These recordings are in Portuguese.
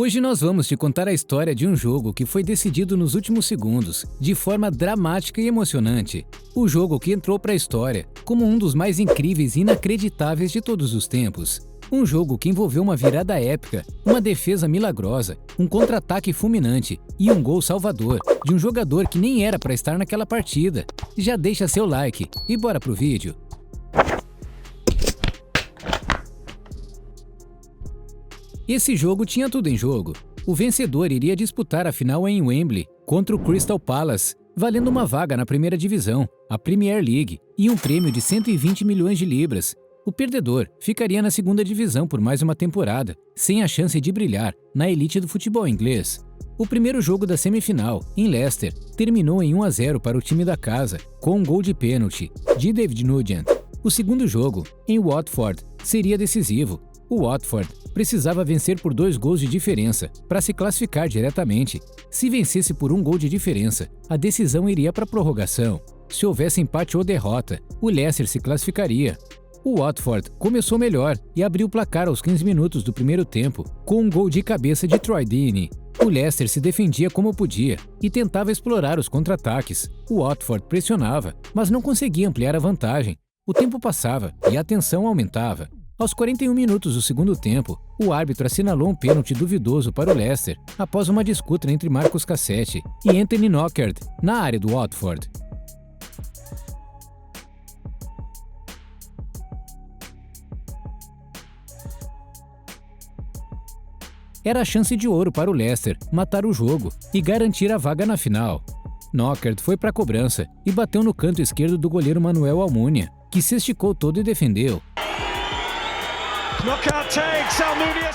Hoje nós vamos te contar a história de um jogo que foi decidido nos últimos segundos, de forma dramática e emocionante. O jogo que entrou para a história como um dos mais incríveis e inacreditáveis de todos os tempos. Um jogo que envolveu uma virada épica, uma defesa milagrosa, um contra-ataque fulminante e um gol salvador de um jogador que nem era para estar naquela partida. Já deixa seu like e bora pro vídeo. Esse jogo tinha tudo em jogo. O vencedor iria disputar a final em Wembley contra o Crystal Palace, valendo uma vaga na primeira divisão, a Premier League, e um prêmio de 120 milhões de libras. O perdedor ficaria na segunda divisão por mais uma temporada, sem a chance de brilhar na elite do futebol inglês. O primeiro jogo da semifinal, em Leicester, terminou em 1-0 para o time da casa, com um gol de pênalti de David Nugent. O segundo jogo, em Watford, seria decisivo. O Watford precisava vencer por 2 gols de diferença para se classificar diretamente. Se vencesse por 1 gol de diferença, a decisão iria para a prorrogação. Se houvesse empate ou derrota, o Leicester se classificaria. O Watford começou melhor e abriu o placar aos 15 minutos do primeiro tempo, com um gol de cabeça de Troy Deeney. O Leicester se defendia como podia e tentava explorar os contra-ataques. O Watford pressionava, mas não conseguia ampliar a vantagem. O tempo passava e a tensão aumentava. Aos 41 minutos do segundo tempo, o árbitro assinalou um pênalti duvidoso para o Leicester após uma disputa entre Marcus Cassetti e Anthony Knockaert na área do Watford. Era a chance de ouro para o Leicester matar o jogo e garantir a vaga na final. Knockaert foi para a cobrança e bateu no canto esquerdo do goleiro Manuel Almunia, que se esticou todo e defendeu.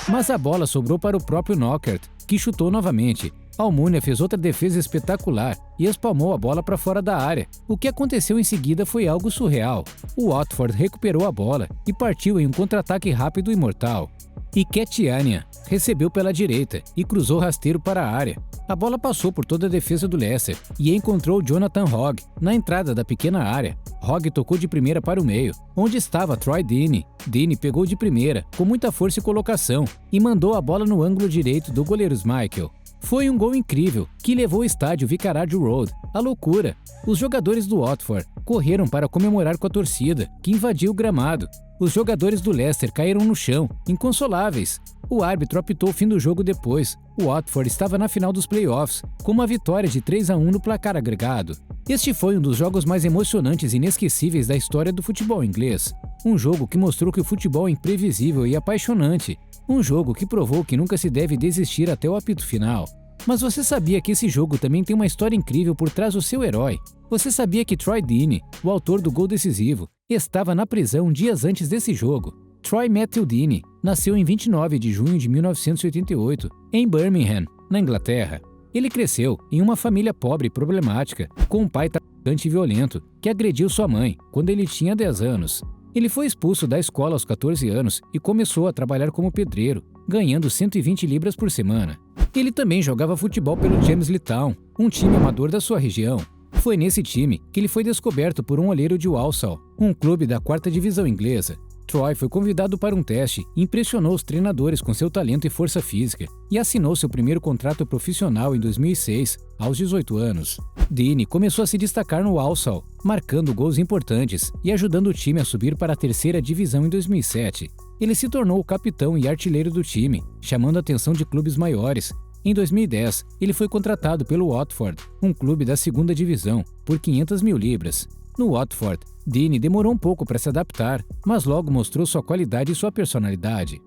Mas a bola sobrou para o próprio Knockaert, que chutou novamente. Almunia fez outra defesa espetacular e espalmou a bola para fora da área. O que aconteceu em seguida foi algo surreal. O Watford recuperou a bola e partiu em um contra-ataque rápido e mortal. Nketiah recebeu pela direita e cruzou rasteiro para a área. A bola passou por toda a defesa do Leicester e encontrou Jonathan Hogg na entrada da pequena área. Hogg tocou de primeira para o meio, onde estava Troy Deeney. Deeney pegou de primeira, com muita força e colocação, e mandou a bola no ângulo direito do goleiro Schmeichel. Foi um gol incrível, que levou o estádio Vicarage Road à loucura. Os jogadores do Watford correram para comemorar com a torcida, que invadiu o gramado. Os jogadores do Leicester caíram no chão, inconsoláveis. O árbitro apitou o fim do jogo depois. O Watford estava na final dos playoffs, com uma vitória de 3-1 no placar agregado. Este foi um dos jogos mais emocionantes e inesquecíveis da história do futebol inglês. Um jogo que mostrou que o futebol é imprevisível e apaixonante. Um jogo que provou que nunca se deve desistir até o apito final. Mas você sabia que esse jogo também tem uma história incrível por trás do seu herói? Você sabia que Troy Deeney, o autor do gol decisivo, estava na prisão dias antes desse jogo? Troy Matthew Deeney nasceu em 29 de junho de 1988, em Birmingham, na Inglaterra. Ele cresceu em uma família pobre e problemática, com um pai traficante e violento, que agrediu sua mãe quando ele tinha 10 anos. Ele foi expulso da escola aos 14 anos e começou a trabalhar como pedreiro, ganhando 120 libras por semana. Ele também jogava futebol pelo Jamesley Town, um time amador da sua região. Foi nesse time que ele foi descoberto por um olheiro de Walsall, um clube da 4ª divisão inglesa. Troy foi convidado para um teste e impressionou os treinadores com seu talento e força física, e assinou seu primeiro contrato profissional em 2006, aos 18 anos. Deeney começou a se destacar no Walsall, marcando gols importantes e ajudando o time a subir para a 3ª divisão em 2007. Ele se tornou o capitão e artilheiro do time, chamando a atenção de clubes maiores. Em 2010, ele foi contratado pelo Watford, um clube da 2ª divisão, por 500 mil libras. No Watford, Deeney demorou um pouco para se adaptar, mas logo mostrou sua qualidade e sua personalidade.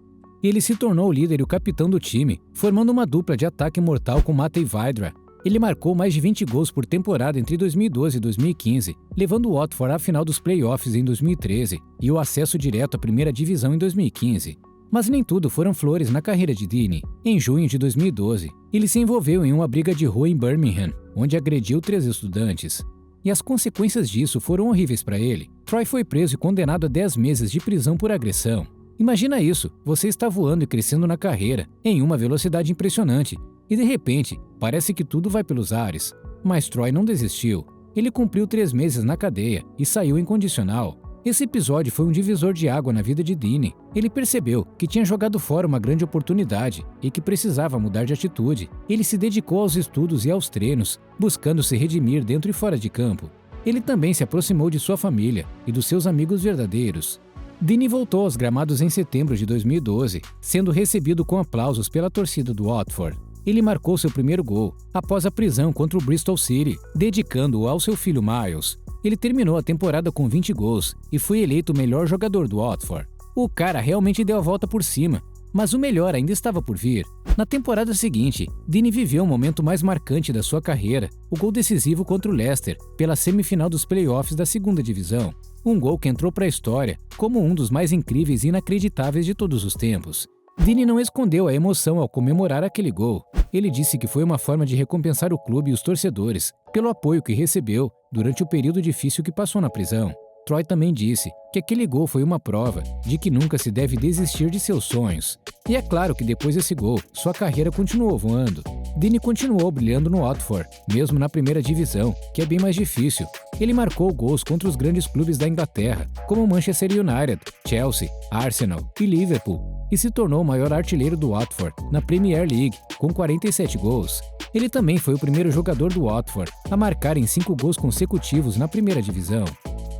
Ele se tornou o líder e o capitão do time, formando uma dupla de ataque mortal com Matej Vydra. Ele marcou mais de 20 gols por temporada entre 2012 e 2015, levando o Watford à final dos playoffs em 2013 e o acesso direto à primeira divisão em 2015. Mas nem tudo foram flores na carreira de Deeney. Em junho de 2012, ele se envolveu em uma briga de rua em Birmingham, onde agrediu 3 estudantes. E as consequências disso foram horríveis para ele. Troy foi preso e condenado a 10 meses de prisão por agressão. Imagina isso, você está voando e crescendo na carreira, em uma velocidade impressionante, e de repente, parece que tudo vai pelos ares. Mas Troy não desistiu. Ele cumpriu 3 meses na cadeia e saiu incondicional. Esse episódio foi um divisor de água na vida de Dini. Ele percebeu que tinha jogado fora uma grande oportunidade e que precisava mudar de atitude. Ele se dedicou aos estudos e aos treinos, buscando se redimir dentro e fora de campo. Ele também se aproximou de sua família e dos seus amigos verdadeiros. Dini voltou aos gramados em setembro de 2012, sendo recebido com aplausos pela torcida do Watford. Ele marcou seu primeiro gol após a prisão contra o Bristol City, dedicando-o ao seu filho Miles. Ele terminou a temporada com 20 gols e foi eleito o melhor jogador do Watford. O cara realmente deu a volta por cima, mas o melhor ainda estava por vir. Na temporada seguinte, Dini viveu o momento mais marcante da sua carreira, o gol decisivo contra o Leicester, pela semifinal dos playoffs da segunda divisão. Um gol que entrou para a história como um dos mais incríveis e inacreditáveis de todos os tempos. Dini não escondeu a emoção ao comemorar aquele gol. Ele disse que foi uma forma de recompensar o clube e os torcedores pelo apoio que recebeu durante o período difícil que passou na prisão. Troy também disse que aquele gol foi uma prova de que nunca se deve desistir de seus sonhos. E é claro que depois desse gol, sua carreira continuou voando. Dini continuou brilhando no Watford, mesmo na primeira divisão, que é bem mais difícil. Ele marcou gols contra os grandes clubes da Inglaterra, como Manchester United, Chelsea, Arsenal e Liverpool, e se tornou o maior artilheiro do Watford na Premier League, com 47 gols. Ele também foi o primeiro jogador do Watford a marcar em 5 gols consecutivos na primeira divisão.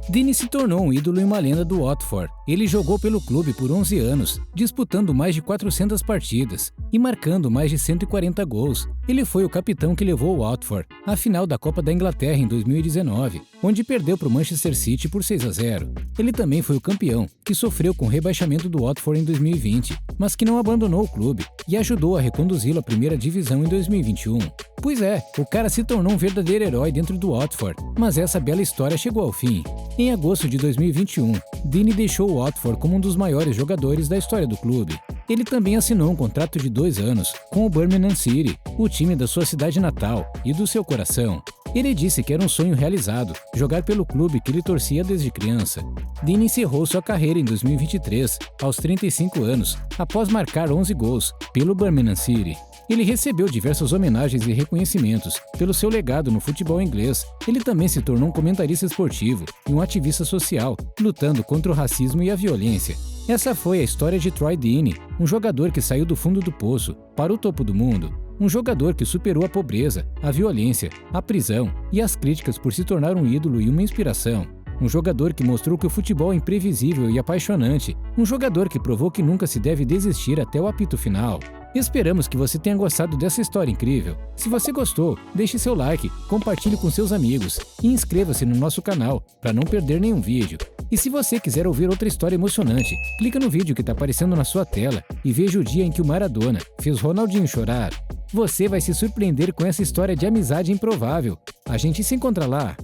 Dini se tornou um ídolo e uma lenda do Watford. Ele jogou pelo clube por 11 anos, disputando mais de 400 partidas e marcando mais de 140 gols. Ele foi o capitão que levou o Watford à final da Copa da Inglaterra em 2019, onde perdeu para o Manchester City por 6-0. Ele também foi o campeão, que sofreu com o rebaixamento do Watford em 2020, mas que não abandonou o clube e ajudou a reconduzi-lo à primeira divisão em 2021. Pois é, o cara se tornou um verdadeiro herói dentro do Watford, mas essa bela história chegou ao fim. Em agosto de 2021, Dini deixou o Watford como um dos maiores jogadores da história do clube. Ele também assinou um contrato de 2 anos com o Birmingham City, o time da sua cidade natal e do seu coração. Ele disse que era um sonho realizado, jogar pelo clube que ele torcia desde criança. Dini encerrou sua carreira em 2023, aos 35 anos, após marcar 11 gols pelo Birmingham City. Ele recebeu diversas homenagens e reconhecimentos pelo seu legado no futebol inglês. Ele também se tornou um comentarista esportivo e um ativista social, lutando contra o racismo e a violência. Essa foi a história de Troy Deeney, um jogador que saiu do fundo do poço para o topo do mundo. Um jogador que superou a pobreza, a violência, a prisão e as críticas por se tornar um ídolo e uma inspiração. Um jogador que mostrou que o futebol é imprevisível e apaixonante. Um jogador que provou que nunca se deve desistir até o apito final. Esperamos que você tenha gostado dessa história incrível. Se você gostou, deixe seu like, compartilhe com seus amigos e inscreva-se no nosso canal para não perder nenhum vídeo. E se você quiser ouvir outra história emocionante, clica no vídeo que está aparecendo na sua tela e veja o dia em que o Maradona fez Ronaldinho chorar. Você vai se surpreender com essa história de amizade improvável. A gente se encontra lá.